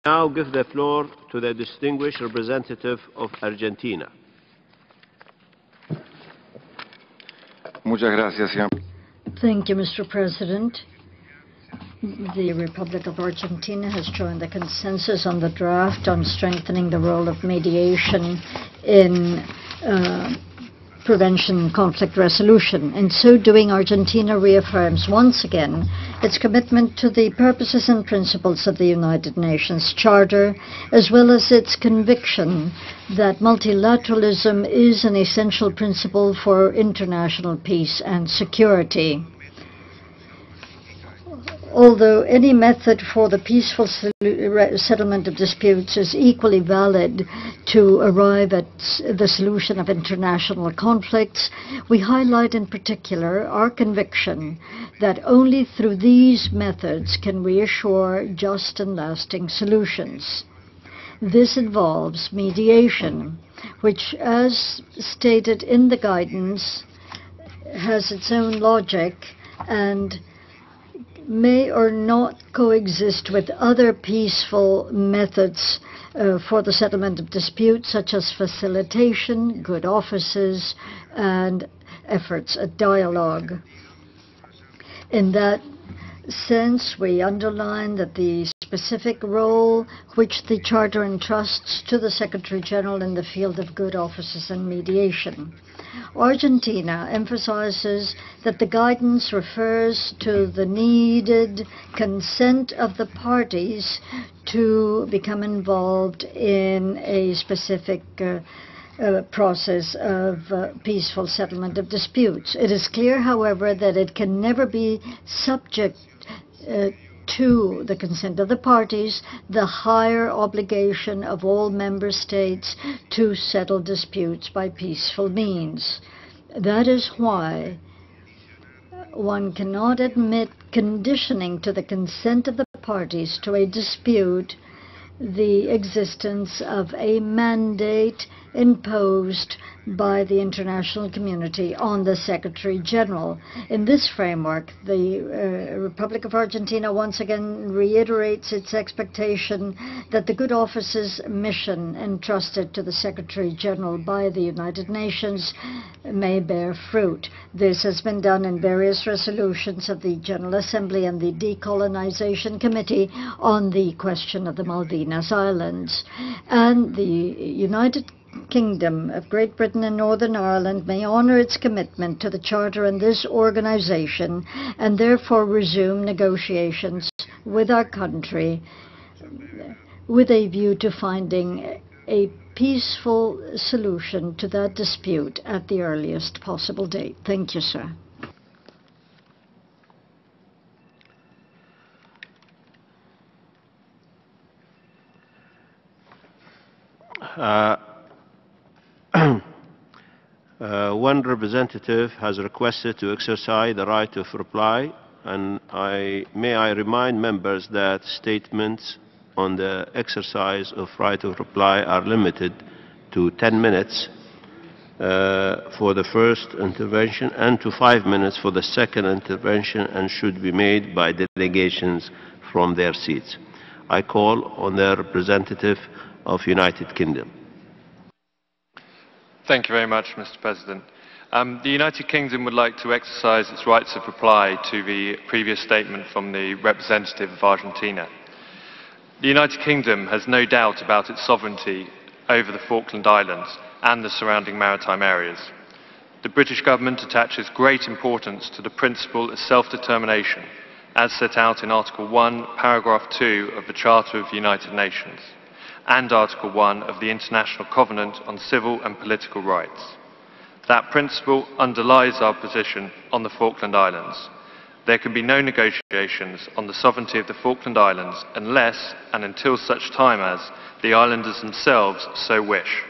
Now give the floor to the distinguished representative of Argentina. Muchas gracias, señor. Thank you, Mr. President. The Republic of Argentina has joined the consensus on the draft on strengthening the role of mediation in prevention and conflict resolution. In so doing, Argentina reaffirms once again its commitment to the purposes and principles of the United Nations Charter, as well as its conviction that multilateralism is an essential principle for international peace and security. Although any method for the peaceful settlement of disputes is equally valid to arrive at the solution of international conflicts, we highlight in particular our conviction that only through these methods can we assure just and lasting solutions. This involves mediation, which, as stated in the guidance, has its own logic and may or not coexist with other peaceful methods for the settlement of disputes, such as facilitation, good offices, and efforts at dialogue. In that sense, we underline that the specific role which the Charter entrusts to the Secretary-General in the field of good offices and mediation. Argentina emphasizes that the guidance refers to the needed consent of the parties to become involved in a specific process of peaceful settlement of disputes. It is clear, however, that it can never be subject to the consent of the parties, the higher obligation of all member states to settle disputes by peaceful means. That is why one cannot admit conditioning to the consent of the parties to a dispute the existence of a mandate imposed by the international community on the Secretary-General. In this framework, the Republic of Argentina once again reiterates its expectation that the good office's mission entrusted to the Secretary-General by the United Nations may bear fruit. This has been done in various resolutions of the General Assembly and the Decolonization Committee on the question of the Malvinas Islands. And the United Kingdom of Great Britain and Northern Ireland may honor its commitment to the Charter and this organization, and therefore resume negotiations with our country with a view to finding a peaceful solution to that dispute at the earliest possible date. Thank you, sir. One representative has requested to exercise the right of reply, and may I remind members that statements on the exercise of right of reply are limited to 10 minutes for the first intervention and to 5 minutes for the second intervention, and should be made by delegations from their seats. I call on the representative of United Kingdom. Thank you very much, Mr. President. The United Kingdom would like to exercise its rights of reply to the previous statement from the representative of Argentina. The United Kingdom has no doubt about its sovereignty over the Falkland Islands and the surrounding maritime areas. The British government attaches great importance to the principle of self-determination, as set out in Article 1, Paragraph 2 of the Charter of the United Nations, and Article 1 of the International Covenant on Civil and Political Rights. That principle underlies our position on the Falkland Islands. There can be no negotiations on the sovereignty of the Falkland Islands unless and until such time as the islanders themselves so wish.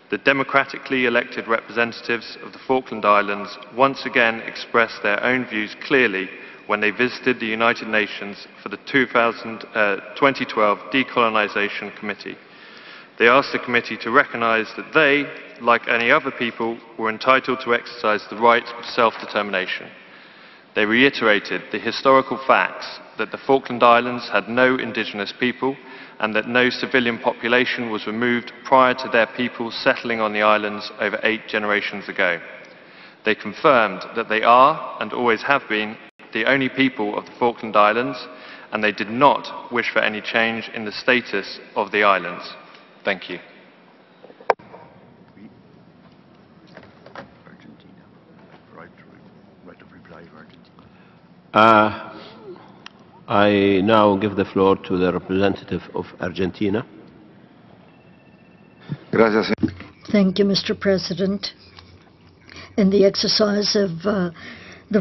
The democratically elected representatives of the Falkland Islands once again expressed their own views clearly when they visited the United Nations for the 2012 Decolonization Committee. They asked the committee to recognize that they, like any other people, were entitled to exercise the right of self-determination. They reiterated the historical facts that the Falkland Islands had no indigenous people and that no civilian population was removed prior to their people settling on the islands over 8 generations ago. They confirmed that they are, and always have been, the only people of the Falkland Islands, and they did not wish for any change in the status of the islands. Thank you. I now give the floor to the representative of Argentina. Gracias. Thank you, Mr. President. In the exercise of the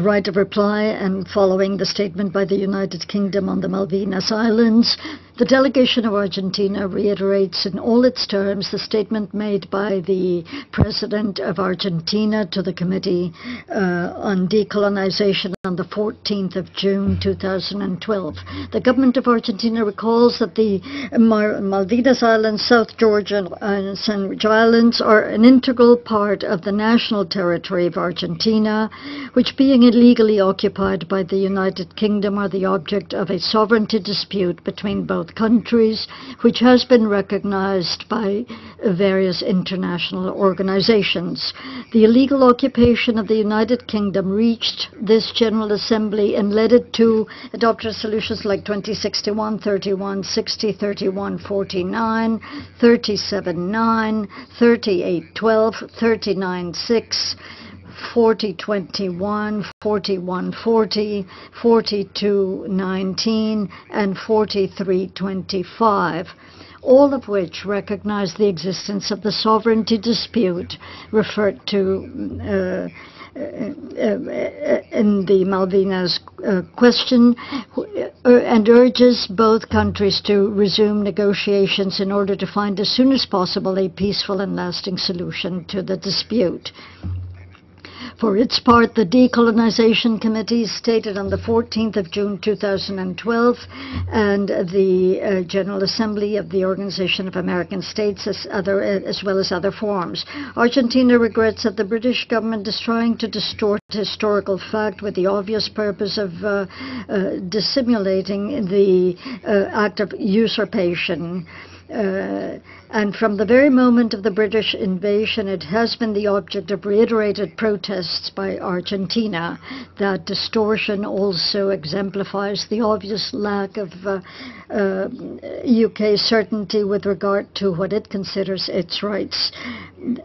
right of reply and following the statement by the United Kingdom on the Malvinas Islands, the delegation of Argentina reiterates in all its terms the statement made by the President of Argentina to the Committee on Decolonization on the 14th of June 2012. The government of Argentina recalls that the Malvinas Islands, South Georgia and Sandwich Islands are an integral part of the national territory of Argentina, which being illegally occupied by the United Kingdom are the object of a sovereignty dispute between both countries, which has been recognized by various international organizations. The illegal occupation of the United Kingdom reached this General Assembly and led it to adopt resolutions like 2061, 3160, 3149, 379, 3812, 396, 4021, 4140, 4219, and 4325, all of which recognize the existence of the sovereignty dispute referred to in the Malvinas question, and urges both countries to resume negotiations in order to find as soon as possible a peaceful and lasting solution to the dispute. For its part, the Decolonization Committee stated on the 14th of June 2012 and the General Assembly of the Organization of American States as well as other forums. Argentina regrets that the British government is trying to distort historical fact with the obvious purpose of dissimulating the act of usurpation. And from the very moment of the British invasion, it has been the object of reiterated protests by Argentina. That distortion also exemplifies the obvious lack of UK certainty with regard to what it considers its rights.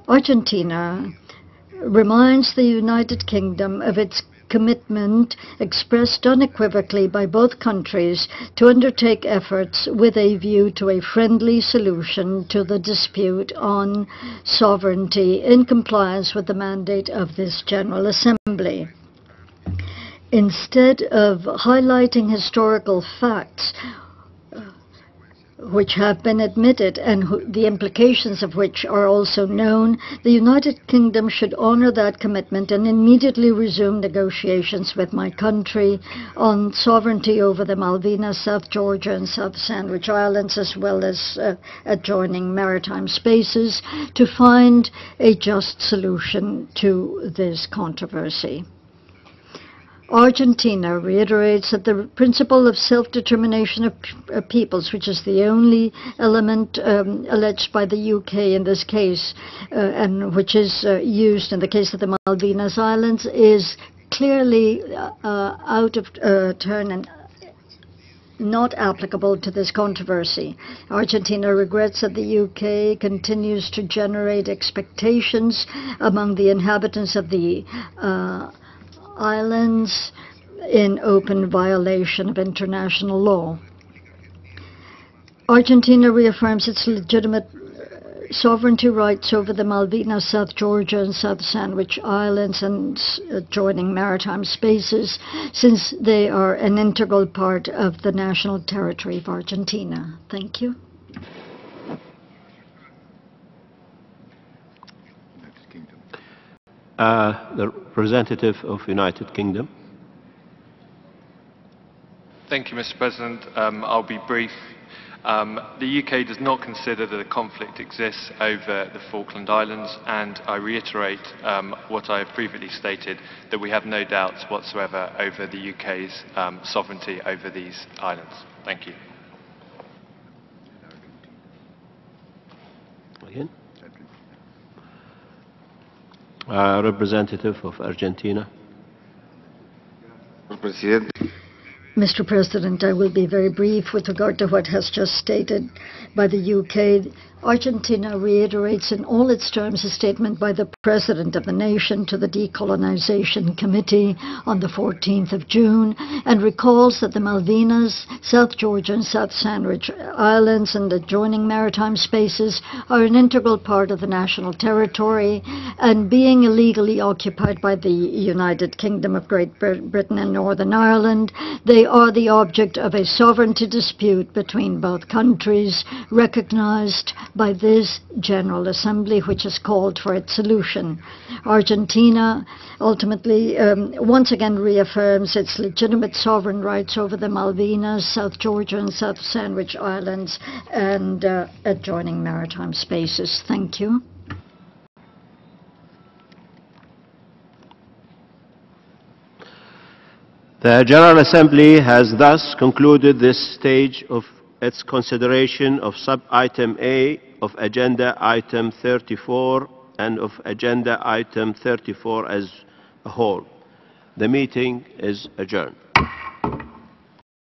Argentina reminds the United Kingdom of its commitment expressed unequivocally by both countries to undertake efforts with a view to a friendly solution to the dispute on sovereignty in compliance with the mandate of this General Assembly. Instead of highlighting historical facts which have been admitted and the implications of which are also known, the United Kingdom should honor that commitment and immediately resume negotiations with my country on sovereignty over the Malvinas, South Georgia and South Sandwich Islands, as well as adjoining maritime spaces, to find a just solution to this controversy. Argentina reiterates that the principle of self-determination of peoples, which is the only element alleged by the UK in this case, and which is used in the case of the Malvinas Islands, is clearly out of turn and not applicable to this controversy. Argentina regrets that the UK continues to generate expectations among the inhabitants of the islands in open violation of international law. Argentina reaffirms its legitimate sovereignty rights over the Malvinas, South Georgia and South Sandwich Islands and adjoining maritime spaces, since they are an integral part of the national territory of Argentina. Thank you. The representative of United Kingdom. Thank you, Mr. President. I'll be brief. The UK does not consider that a conflict exists over the Falkland Islands, and I reiterate what I have previously stated, that we have no doubts whatsoever over the UK's sovereignty over these islands. Thank you. Again? Representative of Argentina. Presidente. Mr. President, I will be very brief with regard to what has just stated by the UK. Argentina reiterates in all its terms a statement by the President of the nation to the Decolonization Committee on the 14th of June and recalls that the Malvinas, South Georgia and South Sandwich Islands and adjoining maritime spaces are an integral part of the national territory, and being illegally occupied by the United Kingdom of Great Britain and Northern Ireland, they are the object of a sovereignty dispute between both countries, recognized by this General Assembly, which has called for its solution. Argentina ultimately once again reaffirms its legitimate sovereign rights over the Malvinas, South Georgia and South Sandwich Islands and adjoining maritime spaces. Thank you. The General Assembly has thus concluded this stage of its consideration of sub-item A of Agenda Item 34 and of Agenda Item 34 as a whole. The meeting is adjourned.